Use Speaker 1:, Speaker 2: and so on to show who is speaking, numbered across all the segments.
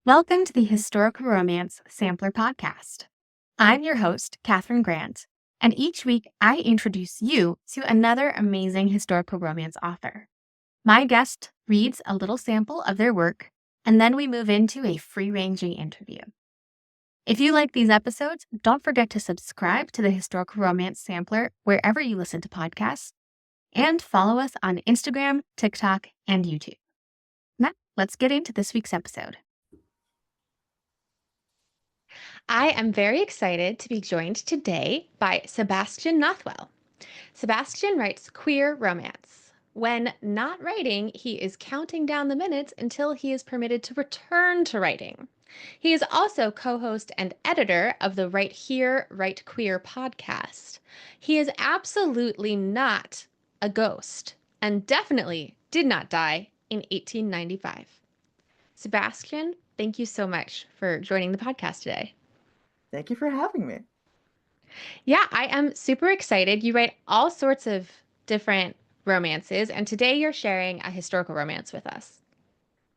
Speaker 1: Welcome to the Historical Romance Sampler Podcast. I'm your host, Katherine Grant, and each week I introduce you to another amazing historical romance author. My guest reads a little sample of their work, and then we move into a free-ranging interview. If you like these episodes, don't forget to subscribe to the Historical Romance Sampler wherever you listen to podcasts, and follow us on Instagram, TikTok, and YouTube. Now, let's get into this week's episode. I am very excited to be joined today by Sebastian Nothwell. Sebastian writes queer romance. When not writing, he is counting down the minutes until he is permitted to return to writing. He is also co-host and editor of the Write Here, Write Queer podcast. He is absolutely not a ghost and definitely did not die in 1895. Sebastian, thank you so much for joining the podcast today.
Speaker 2: Thank you for having me.
Speaker 1: Yeah, I am super excited. You write all sorts of different romances, and today you're sharing a historical romance with us.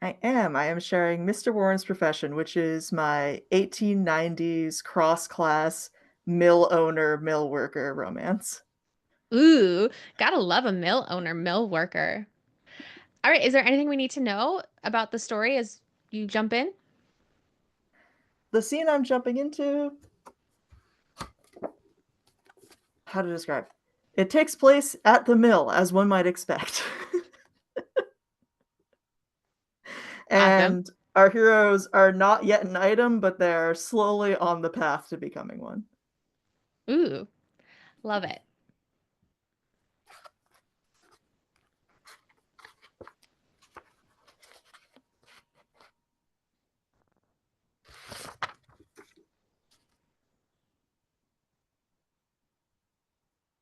Speaker 2: I am sharing Mr. Warren's Profession, which is my 1890s cross-class mill owner, mill worker romance.
Speaker 1: Ooh, gotta love a mill owner, mill worker. All right, is there anything we need to know about the story as you jump in?
Speaker 2: The scene I'm jumping into, how to describe? It takes place at the mill, as one might expect.
Speaker 1: Awesome.
Speaker 2: And our heroes are not yet an item, but they're slowly on the path to becoming one.
Speaker 1: Ooh, love it.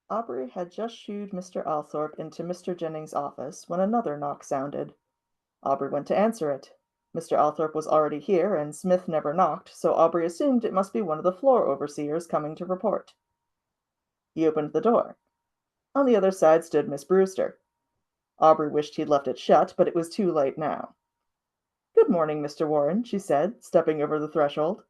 Speaker 2: Aubrey had just shooed Mr. Althorpe into Mr. Jennings' office when another knock sounded. Aubrey went to answer it. Mr. Althorpe was already here, and Smith never knocked, so Aubrey assumed it must be one of the floor overseers coming to report. He opened the door. On the other side stood Miss Brewster. Aubrey wished he'd left it shut, but it was too late now. "Good morning, Mr. Warren," she said, stepping over the threshold.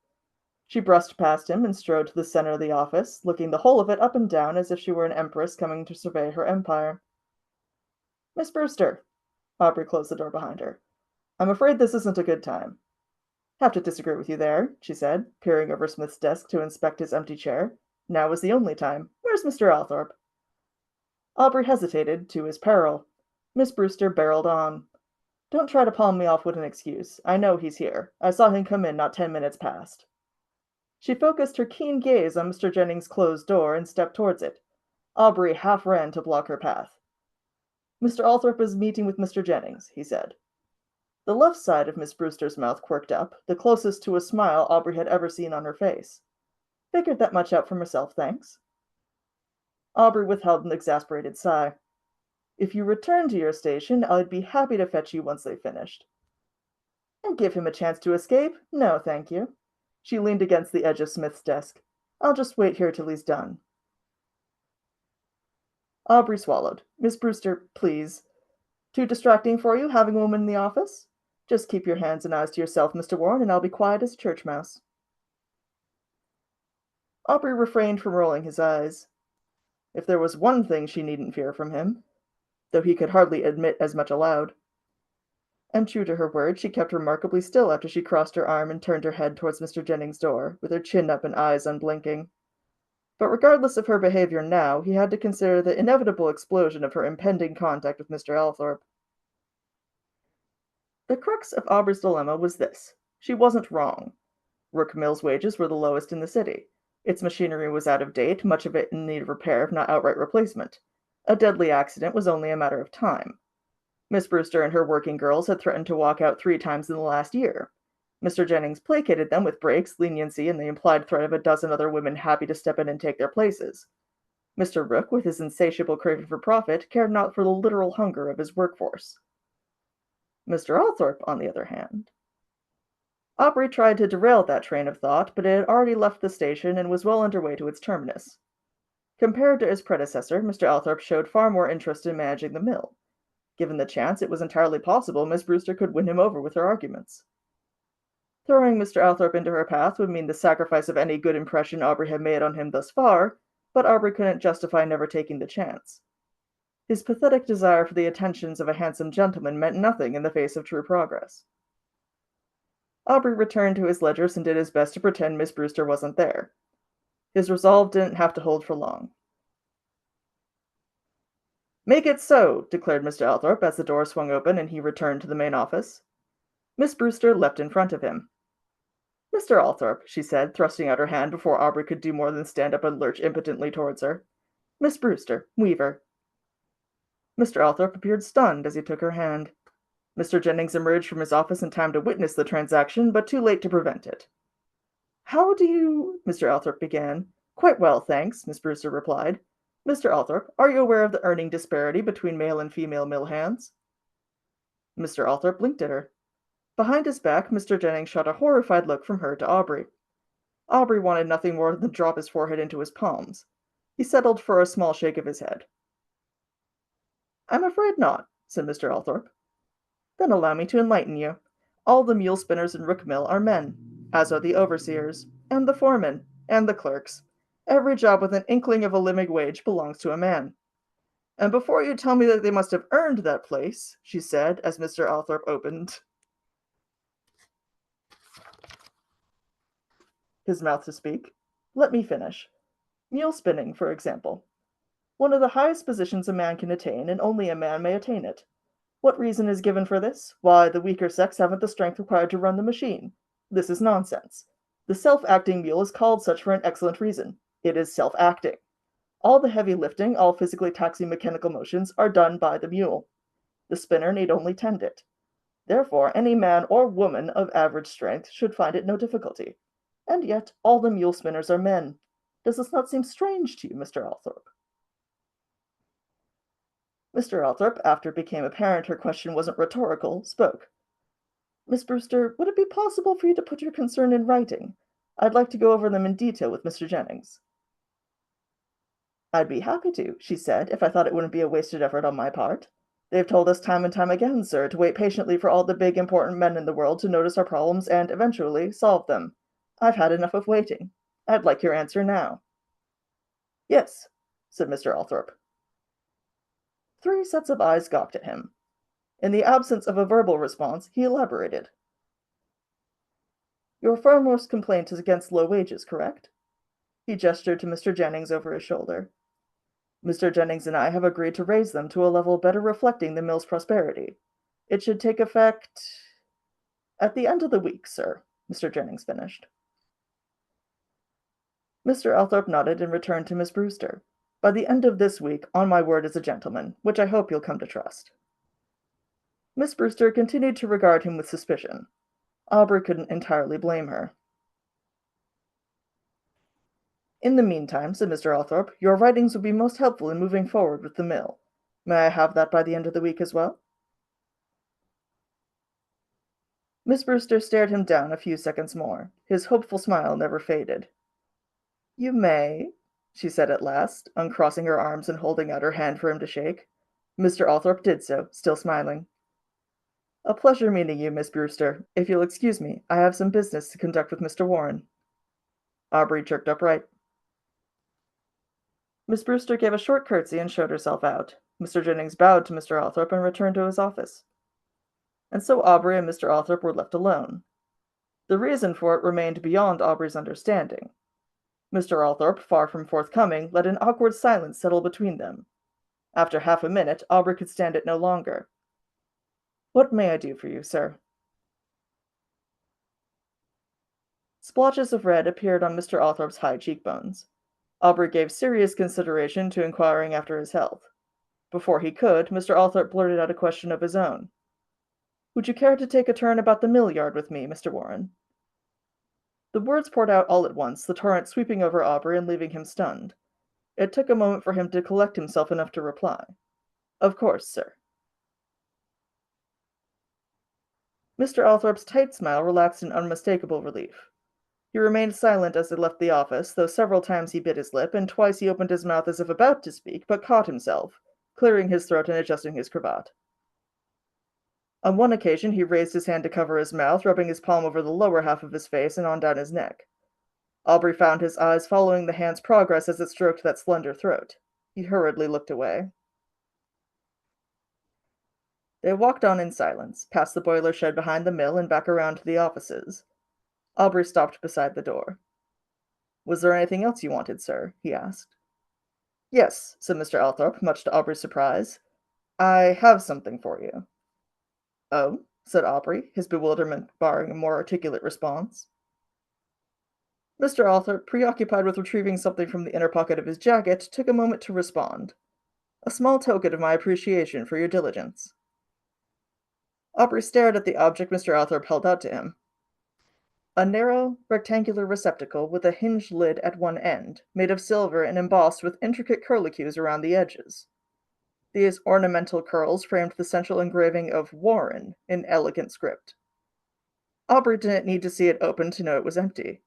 Speaker 2: She brushed past him and strode to the center of the office, looking the whole of it up and down as if she were an empress coming to survey her empire. "Miss Brewster." Aubrey closed the door behind her. "I'm afraid this isn't a good time." "Have to disagree with you there," she said, peering over Smith's desk to inspect his empty chair. "Now is the only time. Where's Mr. Althorpe?" Aubrey hesitated, to his peril. Miss Brewster barreled on. "Don't try to palm me off with an excuse. I know he's here. I saw him come in not 10 minutes past." She focused her keen gaze on Mr. Jennings' closed door and stepped towards it. Aubrey half ran to block her path. "Mr. Althorpe is meeting with Mr. Jennings," he said. The left side of Miss Brewster's mouth quirked up, the closest to a smile Aubrey had ever seen on her face. "Figured that much out for myself, thanks." Aubrey withheld an exasperated sigh. "If you return to your station, I'd be happy to fetch you once they've finished." "And give him a chance to escape? No, thank you." She leaned against the edge of Smith's desk. "I'll just wait here till he's done." Aubrey swallowed. "Miss Brewster, please. Too distracting for you, having a woman in the office? Just keep your hands and eyes to yourself, Mr. Warren, and I'll be quiet as a church mouse." Aubrey refrained from rolling his eyes. If there was one thing she needn't fear from him, though he could hardly admit as much aloud. And true to her word, she kept remarkably still after she crossed her arm and turned her head towards Mr. Jennings' door, with her chin up and eyes unblinking. But regardless of her behavior now, he had to consider the inevitable explosion of her impending contact with Mr. Althorpe. The crux of Aubrey's dilemma was this. She wasn't wrong. Rook Mill's wages were the lowest in the city. Its machinery was out of date, much of it in need of repair if not outright replacement. A deadly accident was only a matter of time. Miss Brewster and her working girls had threatened to walk out 3 times in the last year. Mr. Jennings placated them with breaks, leniency, and the implied threat of a dozen other women happy to step in and take their places. Mr. Rook, with his insatiable craving for profit, cared not for the literal hunger of his workforce. Mr. Althorpe, on the other hand. Aubrey tried to derail that train of thought, but it had already left the station and was well underway to its terminus. Compared to his predecessor, Mr. Althorpe showed far more interest in managing the mill. Given the chance, it was entirely possible Miss Brewster could win him over with her arguments. Throwing Mr. Althorp into her path would mean the sacrifice of any good impression Aubrey had made on him thus far, but Aubrey couldn't justify never taking the chance. His pathetic desire for the attentions of a handsome gentleman meant nothing in the face of true progress. Aubrey returned to his ledgers and did his best to pretend Miss Brewster wasn't there. His resolve didn't have to hold for long. "Make it so," declared Mr. Althorp as the door swung open and he returned to the main office. Miss Brewster leapt in front of him. "Mr. Althorp," she said, thrusting out her hand before Aubrey could do more than stand up and lurch impotently towards her. "Miss Brewster, Weaver." Mr. Althorp appeared stunned as he took her hand. Mr. Jennings emerged from his office in time to witness the transaction, but too late to prevent it. "How do you—" Mr. Althorp began. "Quite well, thanks," Miss Brewster replied. "Mr. Althorp, are you aware of the earning disparity between male and female mill hands?" Mr. Althorp blinked at her. Behind his back, Mr. Jennings shot a horrified look from her to Aubrey. Aubrey wanted nothing more than to drop his forehead into his palms. He settled for a small shake of his head. "I'm afraid not," said Mr. Althorp. "Then allow me to enlighten you. All the mule spinners in Rook Mill are men, as are the overseers, and the foremen, and the clerks. Every job with an inkling of a living wage belongs to a man. And before you tell me that they must have earned that place," she said, as Mr. Althorp opened his mouth to speak, "let me finish. Mule spinning, for example. One of the highest positions a man can attain, and only a man may attain it. What reason is given for this? Why, the weaker sex haven't the strength required to run the machine. This is nonsense. The self-acting mule is called such for an excellent reason. It is self-acting. All the heavy lifting, all physically taxing mechanical motions are done by the mule. The spinner need only tend it. Therefore, any man or woman of average strength should find it no difficulty. And yet, all the mule spinners are men. Does this not seem strange to you, Mr. Althorp?" Mr. Althorp, after it became apparent her question wasn't rhetorical, spoke. "Miss Brewster, would it be possible for you to put your concern in writing? I'd like to go over them in detail with Mr. Jennings." "I'd be happy to," she said, "if I thought it wouldn't be a wasted effort on my part. They've told us time and time again, sir, to wait patiently for all the big, important men in the world to notice our problems and, eventually, solve them. I've had enough of waiting. I'd like your answer now." "Yes," said Mr. Althorp. 3 sets of eyes gawked at him. In the absence of a verbal response, he elaborated. "Your foremost complaint is against low wages, correct?" He gestured to Mr. Jennings over his shoulder. "Mr. Jennings and I have agreed to raise them to a level better reflecting the mill's prosperity. It should take effect at the end of the week, sir," Mr. Jennings finished. Mr. Althorp nodded and returned to Miss Brewster. "By the end of this week, on my word as a gentleman, which I hope you'll come to trust." Miss Brewster continued to regard him with suspicion. Aubrey couldn't entirely blame her. "In the meantime," said Mr. Althorp, "your writings would be most helpful in moving forward with the mill. May I have that by the end of the week as well?" Miss Brewster stared him down a few seconds more. His hopeful smile never faded. "You may," she said at last, uncrossing her arms and holding out her hand for him to shake. Mr. Althorp did so, still smiling. "A pleasure meeting you, Miss Brewster. If you'll excuse me, I have some business to conduct with Mr. Warren." Aubrey jerked upright. Miss Brewster gave a short curtsy and showed herself out. Mr. Jennings bowed to Mr. Althorp and returned to his office. And so Aubrey and Mr. Althorp were left alone. The reason for it remained beyond Aubrey's understanding. Mr. Althorp, far from forthcoming, let an awkward silence settle between them. After half a minute, Aubrey could stand it no longer. "What may I do for you, sir?" Splotches of red appeared on Mr. Althorp's high cheekbones. Aubrey gave serious consideration to inquiring after his health. Before he could, Mr. Althorp blurted out a question of his own. "Would you care to take a turn about the mill yard with me, Mr. Warren?" The words poured out all at once, the torrent sweeping over Aubrey and leaving him stunned. It took a moment for him to collect himself enough to reply. "Of course, sir." Mr. Althorp's tight smile relaxed in unmistakable relief. He remained silent as they left the office, though several times he bit his lip, and twice he opened his mouth as if about to speak, but caught himself, clearing his throat and adjusting his cravat. On one occasion, he raised his hand to cover his mouth, rubbing his palm over the lower half of his face and on down his neck. Aubrey found his eyes following the hand's progress as it stroked that slender throat. He hurriedly looked away. They walked on in silence, past the boiler shed behind the mill and back around to the offices. Aubrey stopped beside the door. "Was there anything else you wanted, sir?" he asked. "Yes," said Mr. Althorpe, much to Aubrey's surprise. "I have something for you." "Oh?" said Aubrey, his bewilderment barring a more articulate response. Mr. Althorpe, preoccupied with retrieving something from the inner pocket of his jacket, took a moment to respond. "A small token of my appreciation for your diligence." Aubrey stared at the object Mr. Althorpe held out to him. A narrow, rectangular receptacle with a hinged lid at one end, made of silver and embossed with intricate curlicues around the edges. These ornamental curls framed the central engraving of "Warren" in elegant script. Aubrey didn't need to see it open to know it was empty.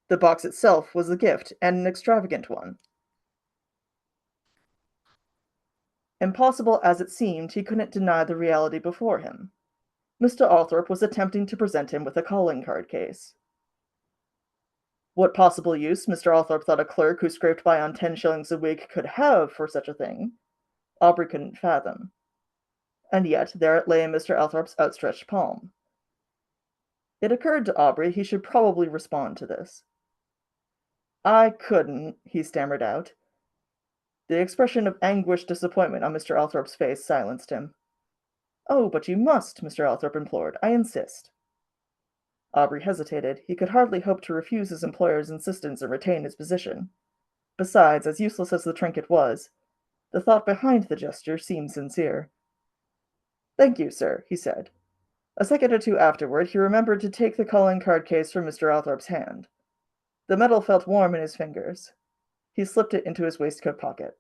Speaker 2: The box itself was a gift, and an extravagant one. Impossible as it seemed, he couldn't deny the reality before him. Mr. Althorpe was attempting to present him with a calling card case. What possible use Mr. Althorpe thought a clerk who scraped by on 10 shillings a week could have for such a thing, Aubrey couldn't fathom. And yet there it lay in Mr. Althorpe's outstretched palm. It occurred to Aubrey he should probably respond to this. "I couldn't," he stammered out. The expression of anguished disappointment on Mr. Althorpe's face silenced him. "Oh, but you must," Mr. Althorpe implored. "I insist." Aubrey hesitated. He could hardly hope to refuse his employer's insistence and retain his position. Besides, as useless as the trinket was, the thought behind the gesture seemed sincere. "Thank you, sir," he said. A second or two afterward, he remembered to take the calling card case from Mr. Althorpe's hand. The metal felt warm in his fingers. He slipped it into his waistcoat pocket.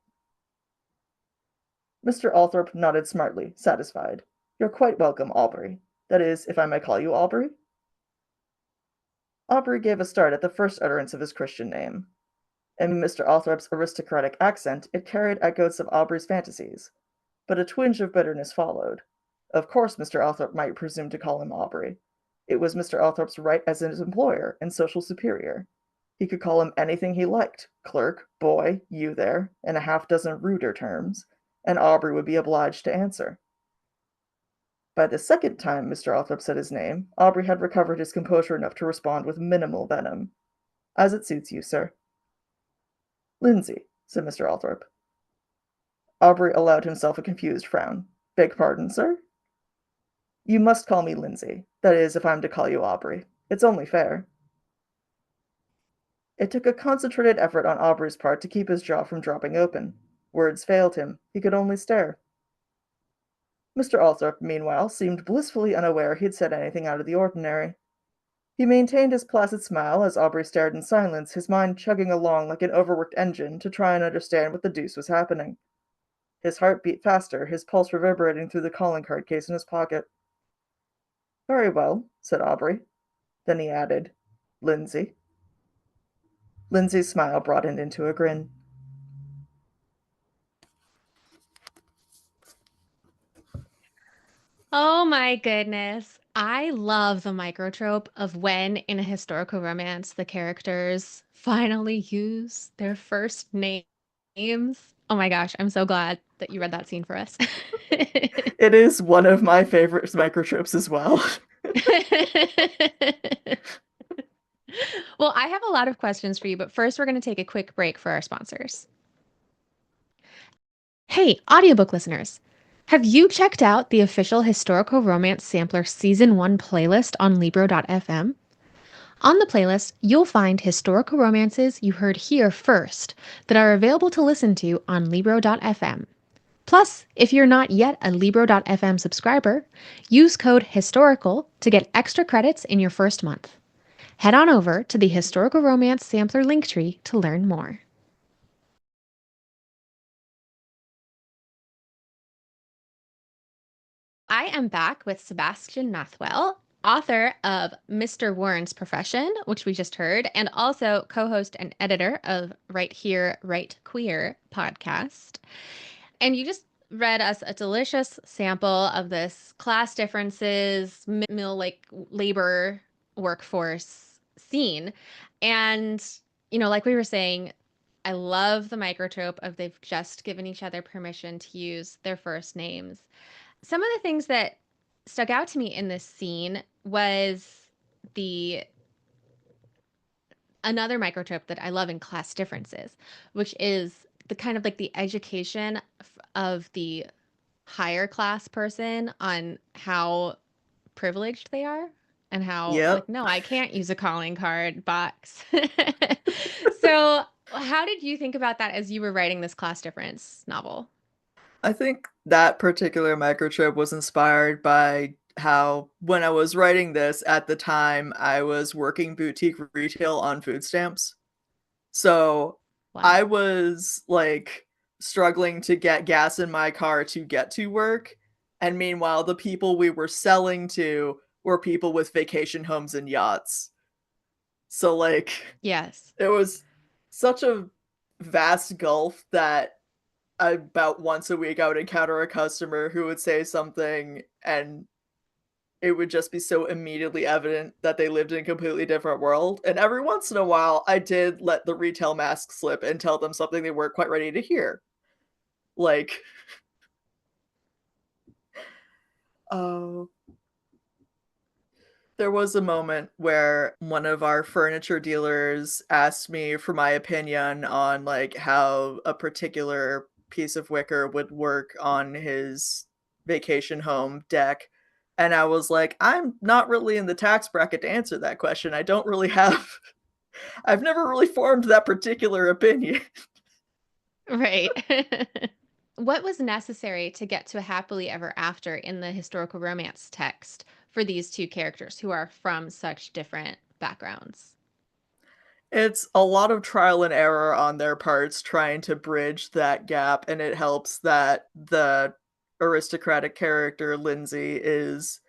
Speaker 2: Mr. Althorpe nodded smartly, satisfied. "You're quite welcome, Aubrey. That is, if I may call you Aubrey?" Aubrey gave a start at the first utterance of his Christian name. In Mr. Althorpe's aristocratic accent, it carried echoes of Aubrey's fantasies, but a twinge of bitterness followed. Of course Mr. Althorpe might presume to call him Aubrey. It was Mr. Althorpe's right as his employer and social superior. He could call him anything he liked, clerk, boy, you there, and a half-dozen ruder terms, and Aubrey would be obliged to answer. By the second time Mr. Althorpe said his name, Aubrey had recovered his composure enough to respond with minimal venom. "As it suits you, sir." "Lindsay," said Mr. Althorpe. Aubrey allowed himself a confused frown. "Beg pardon, sir?" "You must call me Lindsay. That is, if I'm to call you Aubrey. It's only fair." It took a concentrated effort on Aubrey's part to keep his jaw from dropping open. Words failed him. He could only stare. Mr. Althorpe, meanwhile, seemed blissfully unaware he had said anything out of the ordinary. He maintained his placid smile as Aubrey stared in silence, his mind chugging along like an overworked engine to try and understand what the deuce was happening. His heart beat faster, his pulse reverberating through the calling card case in his pocket. "Very well," said Aubrey. Then he added, "Lindsay." Lindsay's smile broadened into a grin.
Speaker 1: Oh my goodness. I love the microtrope of when in a historical romance the characters finally use their first names. Oh my gosh, I'm so glad that you read that scene for us.
Speaker 2: It is one of my favorite microtropes as well.
Speaker 1: Well, I have a lot of questions for you, but first we're going to take a quick break for our sponsors. Hey, audiobook listeners, have you checked out the official Historical Romance Sampler Season 1 playlist on Libro.fm? On the playlist, you'll find historical romances you heard here first that are available to listen to on Libro.fm. Plus, if you're not yet a Libro.fm subscriber, use code HISTORICAL to get extra credits in your first month. Head on over to the Historical Romance Sampler Linktree to learn more. I am back with Sebastian Nothwell, author of Mr. Warren's Profession, which we just heard, and also co-host and editor of Right Here, Right Queer podcast. And you just read us a delicious sample of this class differences, mill like labor workforce scene. And, like we were saying, I love the microtrope of they've just given each other permission to use their first names. Some of the things that stuck out to me in this scene was the another microtrope that I love in class differences, which is the kind of like the education of the higher class person on how privileged they are and how,
Speaker 2: Yep.
Speaker 1: like, no, I can't use a calling card box. So, how did you think about that as you were writing this class difference novel?
Speaker 2: I think that particular microchip was inspired by how, when I was writing this at the time, I was working boutique retail on food stamps. So
Speaker 1: Wow.
Speaker 2: I was like struggling to get gas in my car to get to work. And meanwhile, the people we were selling to were people with vacation homes and yachts. So, like,
Speaker 1: Yes.
Speaker 2: it was such a vast gulf that about once a week I would encounter a customer who would say something and it would just be so immediately evident that they lived in a completely different world. And every once in a while, I did let the retail mask slip and tell them something they weren't quite ready to hear. Like, oh, there was a moment where one of our furniture dealers asked me for my opinion on like how a particular piece of wicker would work on his vacation home deck. And I was like, I'm not really in the tax bracket to answer that question. I don't really have I've never really formed that particular opinion.
Speaker 1: Right. What was necessary to get to a happily ever after in the historical romance text for these two characters who are from such different backgrounds?
Speaker 2: It's a lot of trial and error on their parts trying to bridge that gap, and it helps that the aristocratic character, Lindsay, is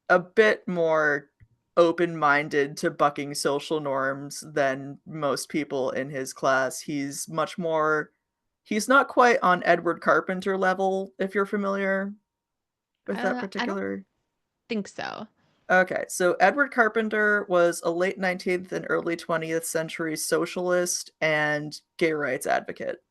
Speaker 2: a bit more open minded to bucking social norms than most people in his class. He's much more, he's not quite on Edward Carpenter level, if you're familiar with that
Speaker 1: I don't
Speaker 2: particular.
Speaker 1: think so.
Speaker 2: Okay, so Edward Carpenter was a late 19th and early 20th century socialist and gay rights advocate.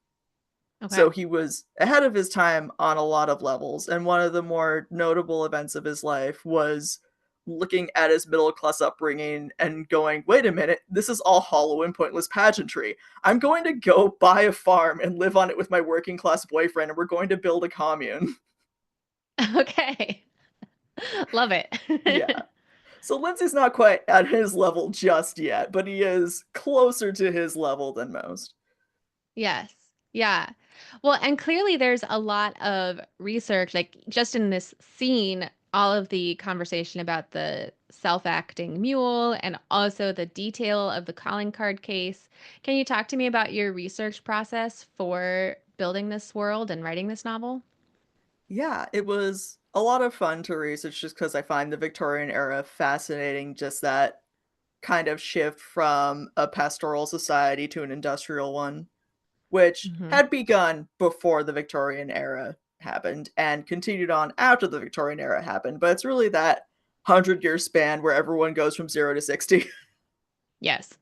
Speaker 1: Okay.
Speaker 2: So he was ahead of his time on a lot of levels, and one of the more notable events of his life was looking at his middle class upbringing and going, wait a minute, this is all hollow and pointless pageantry. I'm going to go buy a farm and live on it with my working class boyfriend, and we're going to build a commune.
Speaker 1: Okay. Love
Speaker 2: Yeah.
Speaker 1: it.
Speaker 2: So Lindsay's not quite at his level just yet, but he is closer to his level than most.
Speaker 1: Yes. Yeah. Well, and clearly there's a lot of research, like just in this scene, all of the conversation about the self-acting mule and also the detail of the calling card case. Can you talk to me about your research process for building this world and writing this novel?
Speaker 2: Yeah, it was a lot of fun to research just because I find the Victorian era fascinating, just that kind of shift from a pastoral society to an industrial one, which
Speaker 1: Hmm.
Speaker 2: had begun before the Victorian era happened and continued on after the Victorian era happened. But it's really that 100-year span where everyone goes from 0 to 60.
Speaker 1: Yes.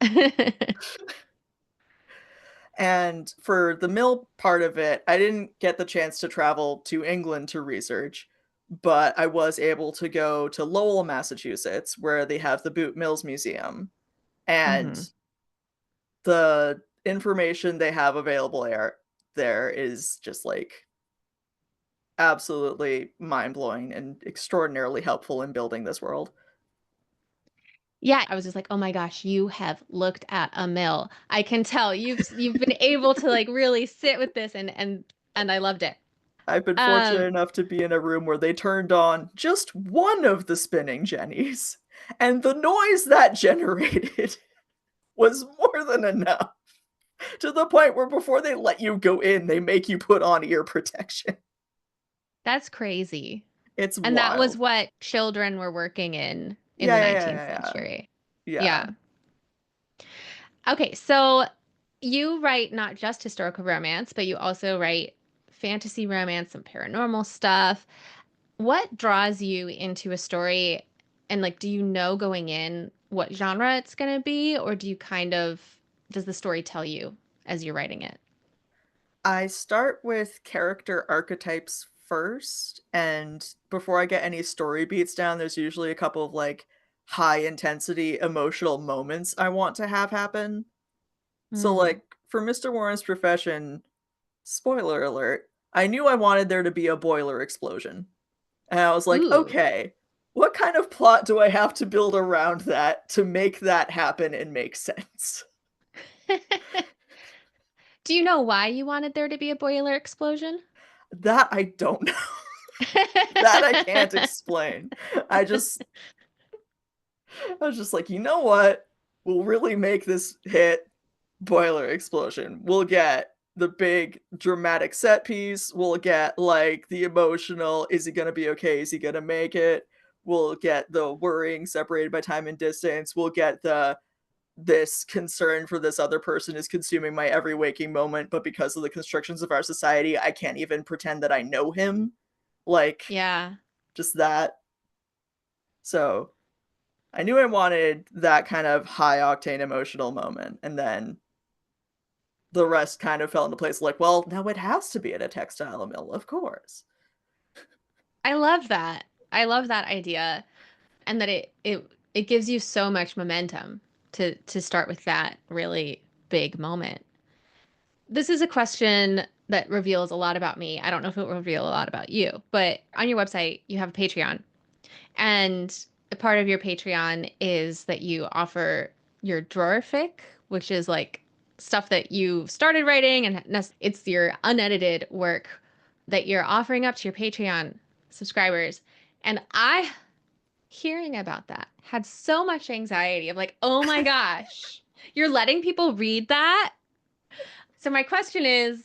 Speaker 2: And for the mill part of it, I didn't get the chance to travel to England to research, but I was able to go to Lowell, Massachusetts, where they have the Boot Mills Museum. And
Speaker 1: Hmm.
Speaker 2: the information they have available there is just like absolutely mind-blowing and extraordinarily helpful in building this world.
Speaker 1: Yeah, I was just like, "Oh my gosh, you have looked at a mill. I can tell you've been able to like really sit with this and I loved it."
Speaker 2: I've been fortunate
Speaker 1: Um,
Speaker 2: enough to be in a room where they turned on just one of the spinning jennies, and the noise that generated was more than enough to the point where before they let you go in, they make you put on ear protection.
Speaker 1: that's crazy.
Speaker 2: It's
Speaker 1: And that was
Speaker 2: wild.
Speaker 1: what children were working in
Speaker 2: Yeah,
Speaker 1: the
Speaker 2: yeah, yeah,
Speaker 1: 19th
Speaker 2: yeah, yeah.
Speaker 1: century.
Speaker 2: Yeah.
Speaker 1: Yeah. Okay, so you write not just historical romance, but you also write fantasy romance, some paranormal stuff. What draws you into a story? And like, do you know going in what genre it's going to be, or do you kind of, does the story tell you as you're writing it?
Speaker 2: I start with character archetypes first, and before I get any story beats down, there's usually a couple of like high intensity emotional moments I want to have happen. So
Speaker 1: Mm.
Speaker 2: like for Mr. Warren's Profession, spoiler alert, I knew I wanted there to be a boiler explosion. And I was like,
Speaker 1: Ooh.
Speaker 2: okay, what kind of plot do I have to build around that to make that happen and make sense?
Speaker 1: Do you know why you wanted there to be a boiler explosion?
Speaker 2: That I don't know. That I can't explain. I just I was just like, you know what? We'll really make this hit boiler explosion. We'll get the big dramatic set piece. We'll get like the emotional, is he gonna be okay? Is he gonna make it? We'll get the worrying separated by time and distance. We'll get the this concern for this other person is consuming my every waking moment, but because of the constrictions of our society, I can't even pretend that I know him. Like,
Speaker 1: Yeah.
Speaker 2: just that. So I knew I wanted that kind of high octane emotional moment. And then the rest kind of fell into place like, well, now it has to be at a textile mill, of course.
Speaker 1: I love that. I love that idea and that it gives you so much momentum to start with that really big moment. This is a question that reveals a lot about me. I don't know if it will reveal a lot about you, but on your website, you have a Patreon. And a part of your Patreon is that you offer your drawer fic, which is like stuff that you started writing and it's your unedited work that you're offering up to your Patreon subscribers. And I, hearing about that, had so much anxiety of like, oh my gosh, you're letting people read that? So my question is,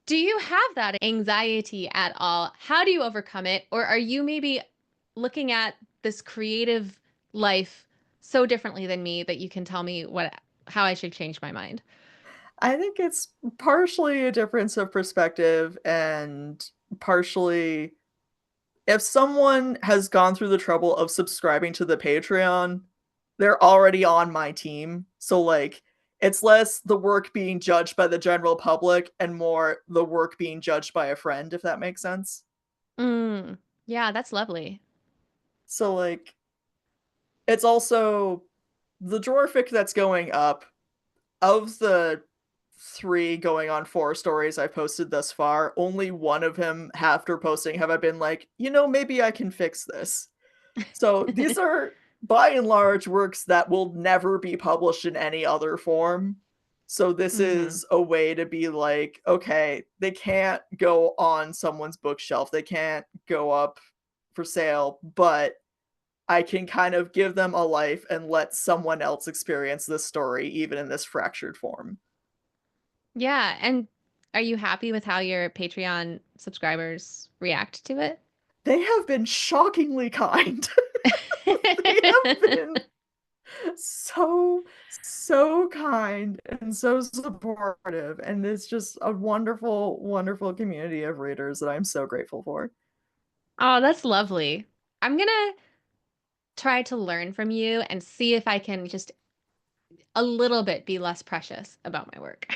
Speaker 1: do you have that anxiety at all? How do you overcome it? Or are you maybe looking at this creative life so differently than me that you can tell me what how I should change my mind?
Speaker 2: I think it's partially a difference of perspective and partially if someone has gone through the trouble of subscribing to the Patreon, they're already on my team. So like it's less the work being judged by the general public and more the work being judged by a friend, if that makes sense.
Speaker 1: Mm, yeah, that's lovely.
Speaker 2: So like it's also the drawer fic that's going up of the three going on four stories I've posted thus far, only one of them after posting have I been like, you know, maybe I can fix this. So these are by and large works that will never be published in any other form. So this
Speaker 1: Hmm.
Speaker 2: is a way to be like, okay, they can't go on someone's bookshelf. They can't go up for sale, but I can kind of give them a life and let someone else experience this story, even in this fractured form.
Speaker 1: Yeah, and are you happy with how your Patreon subscribers react to it?
Speaker 2: They have been shockingly kind. They have been so, so kind and so supportive. And it's just a wonderful, wonderful community of readers that I'm so grateful for.
Speaker 1: Oh, that's lovely. I'm gonna try to learn from you and see if I can just a little bit be less precious about my work.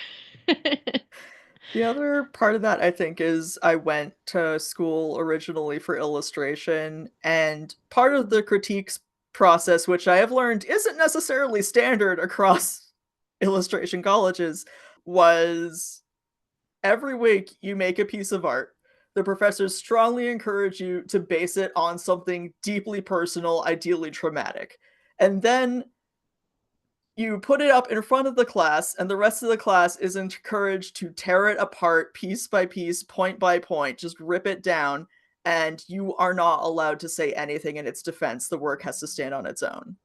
Speaker 2: The other part of that, I think, is I went to school originally for illustration, and part of the critiques process, which I have learned isn't necessarily standard across illustration colleges, was every week you make a piece of art. The professors strongly encourage you to base it on something deeply personal, ideally traumatic. And then you put it up in front of the class, and the rest of the class is encouraged to tear it apart piece by piece, point by point, just rip it down. And you are not allowed to say anything in its defense. The work has to stand on its own.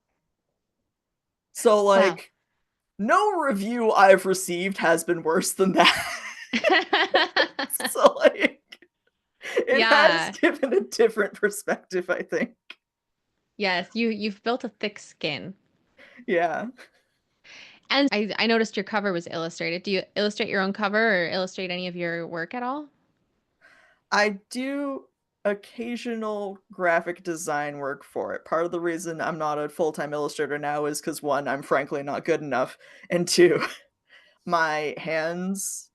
Speaker 2: So,
Speaker 1: Wow.
Speaker 2: like, no review I've received has been worse than that. So, like, it has
Speaker 1: Yeah.
Speaker 2: given a different perspective, I think.
Speaker 1: Yes, you've built a thick skin.
Speaker 2: Yeah.
Speaker 1: And I noticed your cover was illustrated. Do you illustrate your own cover or illustrate any of your work at all?
Speaker 2: I do occasional graphic design work for it. Part of the reason I'm not a full-time illustrator now is because one, I'm frankly not good enough, and two, my hands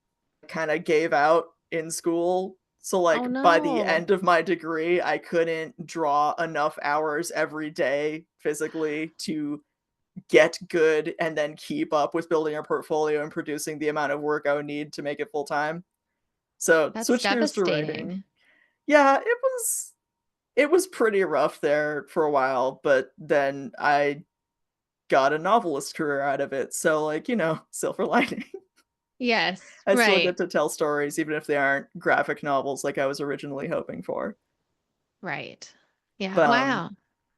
Speaker 2: kind of gave out in school. So
Speaker 1: Oh
Speaker 2: like by the
Speaker 1: no.
Speaker 2: end of my degree, I couldn't draw enough hours every day physically to get good and then keep up with building a portfolio and producing the amount of work I would need to make it full time. So
Speaker 1: That's
Speaker 2: switch gears to
Speaker 1: devastating.
Speaker 2: writing. Yeah, it was pretty rough there for a while, but then I got a novelist career out of it. So like, silver lining.
Speaker 1: Yes,
Speaker 2: I still
Speaker 1: right.
Speaker 2: get to tell stories even if they aren't graphic novels like I was originally hoping for.
Speaker 1: Right. Yeah.
Speaker 2: But
Speaker 1: Wow.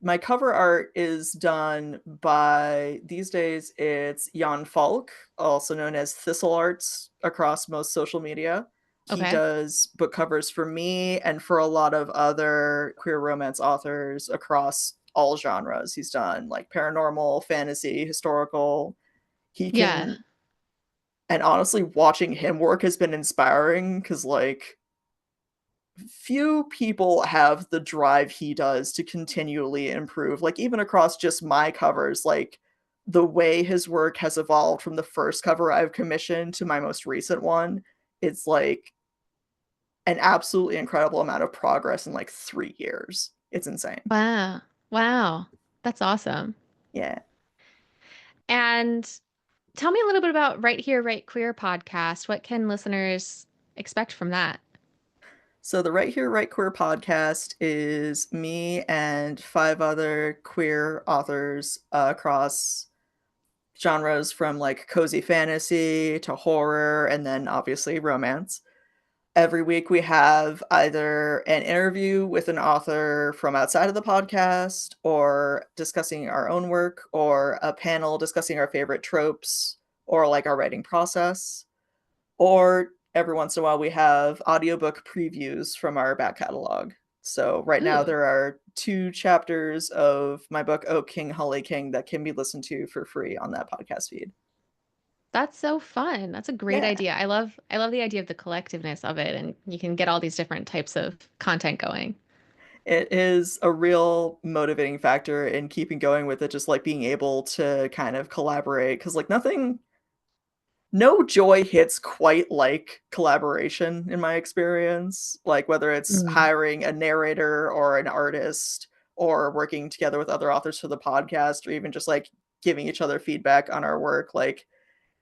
Speaker 2: my cover art is done by these days it's Jan Falk, also known as Thistle Arts across most social media. He
Speaker 1: Okay.
Speaker 2: does book covers for me and for a lot of other queer romance authors across all genres. He's done like paranormal, fantasy, historical. He
Speaker 1: Yeah.
Speaker 2: can, and honestly, watching him work has been inspiring because, like, few people have the drive he does to continually improve. Like, even across just my covers, like, the way his work has evolved from the first cover I've commissioned to my most recent one, it's like an absolutely incredible amount of progress in like 3 years. It's insane.
Speaker 1: Wow. Wow. That's awesome.
Speaker 2: Yeah.
Speaker 1: And tell me a little bit about Right Here, Right Queer podcast. What can listeners expect from that?
Speaker 2: So the Right Here, Right Queer podcast is me and five other queer authors across genres from like cozy fantasy to horror and then obviously romance. Every week we have either an interview with an author from outside of the podcast or discussing our own work or a panel discussing our favorite tropes or like our writing process. Or every once in a while, we have audiobook previews from our back catalog. So right now,
Speaker 1: Ooh,
Speaker 2: there are 2 chapters of my book, Oak King, Holly King, that can be listened to for free on that podcast feed.
Speaker 1: that's so fun. That's a great
Speaker 2: Yeah,
Speaker 1: idea. I love the idea of the collectiveness of it, and you can get all these different types of content going.
Speaker 2: it is a real motivating factor in keeping going with it, just like being able to kind of collaborate. Because, like, no joy hits quite like collaboration in my experience, like whether it's
Speaker 1: Mm.
Speaker 2: hiring a narrator or an artist or working together with other authors for the podcast or even just like giving each other feedback on our work. Like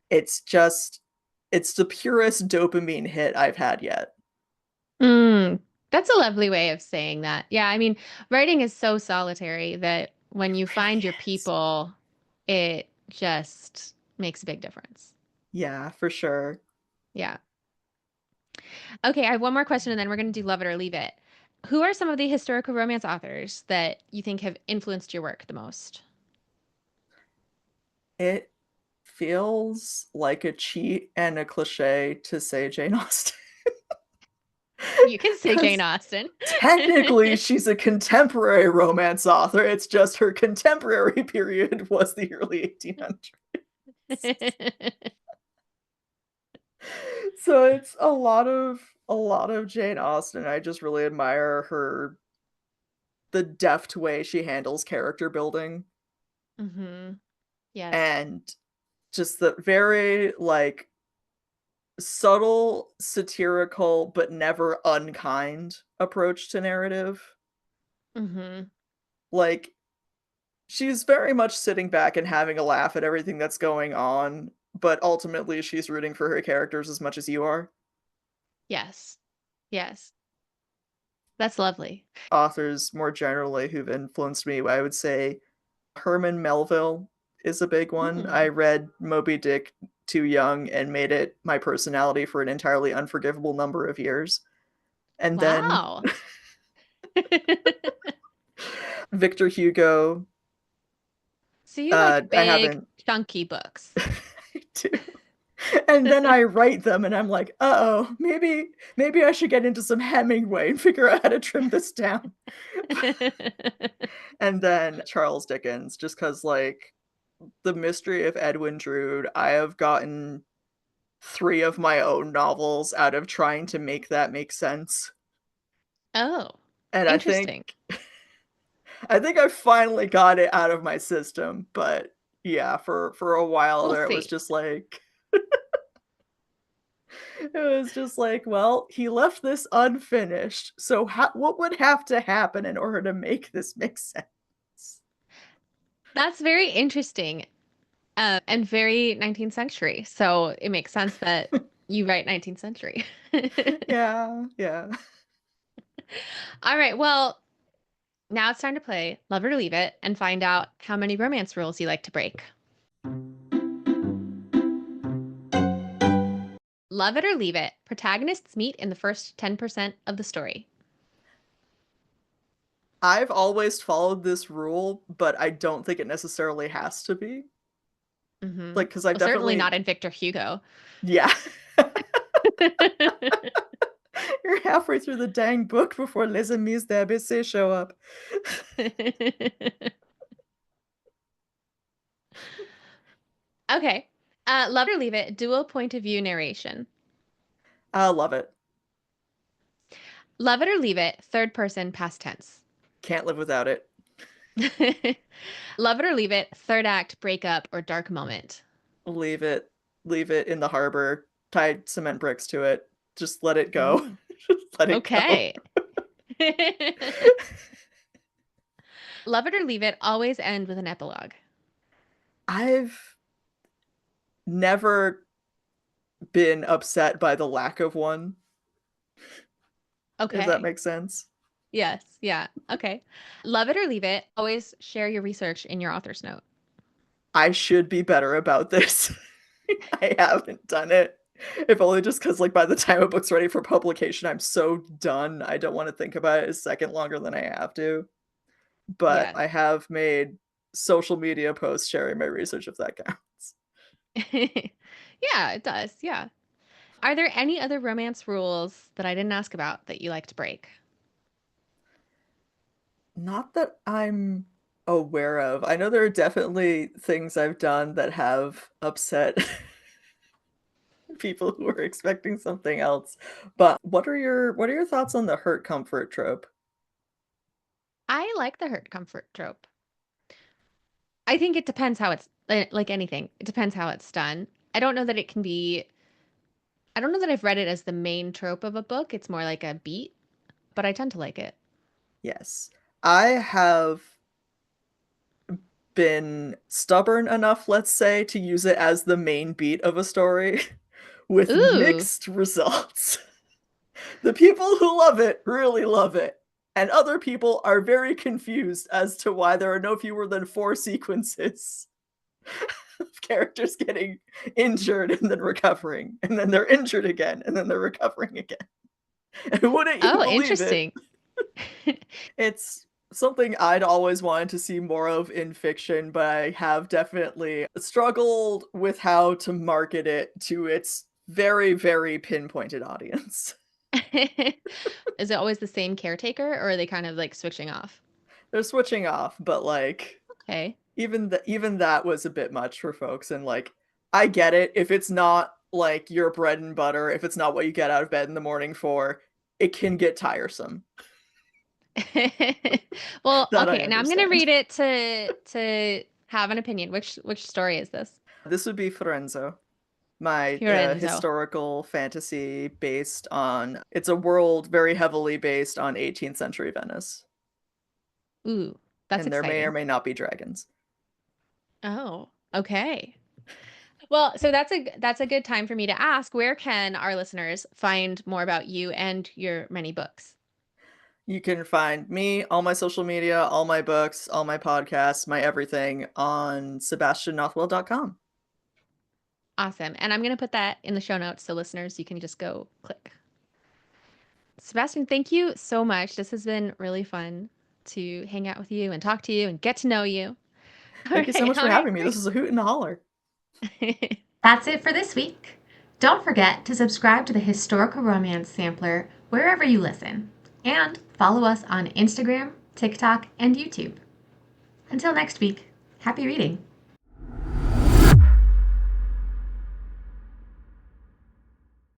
Speaker 2: it's just it's the purest dopamine hit I've had yet.
Speaker 1: Mm, that's a lovely way of saying that. Yeah, I mean, writing is so solitary that when you
Speaker 2: Really
Speaker 1: find your
Speaker 2: is.
Speaker 1: people, it just makes a big difference.
Speaker 2: Yeah, for sure.
Speaker 1: Yeah. Okay, I have one more question and then we're going to do love it or leave it. Who are some of the historical romance authors that you think have influenced your work the most?
Speaker 2: It feels like a cheat and a cliche to say Jane Austen.
Speaker 1: You can say Jane
Speaker 2: Because
Speaker 1: Austen.
Speaker 2: technically she's a contemporary romance author. It's just her contemporary period was the early 1800s. So it's a lot of Jane Austen. I just really admire her the deft way she handles character building
Speaker 1: Yes.
Speaker 2: and just the very like subtle, satirical but never unkind approach to narrative.
Speaker 1: hmm
Speaker 2: Like she's very much sitting back and having a laugh at everything that's going on, but ultimately she's rooting for her characters as much as you are.
Speaker 1: Yes. Yes. That's lovely.
Speaker 2: Authors more generally who've influenced me, I would say Herman Melville is a big one. I
Speaker 1: Mm.
Speaker 2: read Moby Dick too young and made it my personality for an entirely unforgivable number of years. And then
Speaker 1: Wow.
Speaker 2: Victor Hugo,
Speaker 1: So you like
Speaker 2: I
Speaker 1: big,
Speaker 2: haven't
Speaker 1: chunky books.
Speaker 2: too. And then I write them and I'm like, uh-oh, maybe I should get into some Hemingway and figure out how to trim this down. And then Charles Dickens, just because like the mystery of Edwin Drood, I have gotten 3 of my own novels out of trying to make that make sense.
Speaker 1: Oh,
Speaker 2: And
Speaker 1: interesting.
Speaker 2: I think I finally got it out of my system, but yeah, for a while
Speaker 1: We'll
Speaker 2: there it was
Speaker 1: see.
Speaker 2: just like it was just like, well, he left this unfinished. So what would have to happen in order to make this make sense?
Speaker 1: That's very interesting, and very 19th century. So it makes sense that you write 19th century.
Speaker 2: Yeah, yeah.
Speaker 1: All right. Well, now it's time to play Love It or Leave It and find out how many romance rules you like to break. Love It or Leave It. Protagonists meet in the first 10% of the story.
Speaker 2: I've always followed this rule, but I don't think it necessarily has to be.
Speaker 1: Mm-hmm.
Speaker 2: Like, because I've
Speaker 1: Well, certainly
Speaker 2: definitely,
Speaker 1: not in Victor Hugo.
Speaker 2: yeah. You're halfway through the dang book before Les Amis d'ABC show up.
Speaker 1: Okay. Love It or Leave It. Dual point of view narration.
Speaker 2: I love it.
Speaker 1: Love It or Leave It. Third person past tense.
Speaker 2: Can't live without it.
Speaker 1: Love It or Leave It. Third act breakup or dark moment.
Speaker 2: Leave it. Leave it in the harbor. Tie cement bricks to it. Just let it go.
Speaker 1: Ooh.
Speaker 2: Just let it go.
Speaker 1: Okay. Love It or Leave It. Always end with an epilogue.
Speaker 2: I've never been upset by the lack of one, if that
Speaker 1: Okay.
Speaker 2: makes sense.
Speaker 1: Yes. Yeah. Okay. Love It or Leave It. Always share your research in your author's note.
Speaker 2: I should be better about this. I haven't done it. If only just because, like, by the time a book's ready for publication, I'm so done. I don't want to think about it a second longer than I have to. But
Speaker 1: Yes.
Speaker 2: I have made social media posts sharing my research, if that counts.
Speaker 1: Yeah, it does. Yeah. Are there any other romance rules that I didn't ask about that you like to break?
Speaker 2: Not that I'm aware of. I know there are definitely things I've done that have upset people who are expecting something else. But what are your thoughts on the hurt comfort trope?
Speaker 1: I like the hurt comfort trope. I think it depends how it's like anything. It depends how it's done. I don't know that it can be, I don't know that I've read it as the main trope of a book. It's more like a beat, but I tend to like it.
Speaker 2: Yes. I have been stubborn enough, let's say, to use it as the main beat of a story with
Speaker 1: Ooh.
Speaker 2: mixed results. The people who love it really love it. And other people are very confused as to why there are no fewer than 4 sequences of characters getting injured and then recovering, and then they're injured again, and then they're recovering again. And wouldn't you
Speaker 1: Oh,
Speaker 2: believe it?
Speaker 1: interesting.
Speaker 2: It's something I'd always wanted to see more of in fiction, but I have definitely struggled with how to market it to its very, very pinpointed audience.
Speaker 1: Is it always the same caretaker or are they kind of like switching off?
Speaker 2: They're switching off, but like
Speaker 1: Okay.
Speaker 2: even that was a bit much for folks, and like I get it if it's not like your bread and butter, if it's not what you get out of bed in the morning for, it can get tiresome.
Speaker 1: Well,
Speaker 2: That I
Speaker 1: okay, now I'm gonna
Speaker 2: understand.
Speaker 1: read it to have an opinion. Which story is this?
Speaker 2: This would be Firenzo, my
Speaker 1: Fiorenzo.
Speaker 2: historical fantasy based on it's a world very heavily based on 18th century Venice,
Speaker 1: Ooh, that's
Speaker 2: and there may or
Speaker 1: exciting.
Speaker 2: may not be dragons.
Speaker 1: Oh, okay. Well, so that's a good time for me to ask, where can our listeners find more about you and your many books?
Speaker 2: You can find me, all my social media, all my books, all my podcasts, my everything on sebastiannothwell.com.
Speaker 1: Awesome. And I'm gonna put that in the show notes so listeners, you can just go click. Sebastian, thank you so much. This has been really fun to hang out with you and talk to you and get to know you.
Speaker 2: Thank you so much
Speaker 1: All
Speaker 2: for
Speaker 1: right,
Speaker 2: having me. This
Speaker 1: great.
Speaker 2: is a hoot and a holler.
Speaker 1: That's it for this week. Don't forget to subscribe to the Historical Romance Sampler wherever you listen, and follow us on Instagram, TikTok, and YouTube. Until next week, happy reading!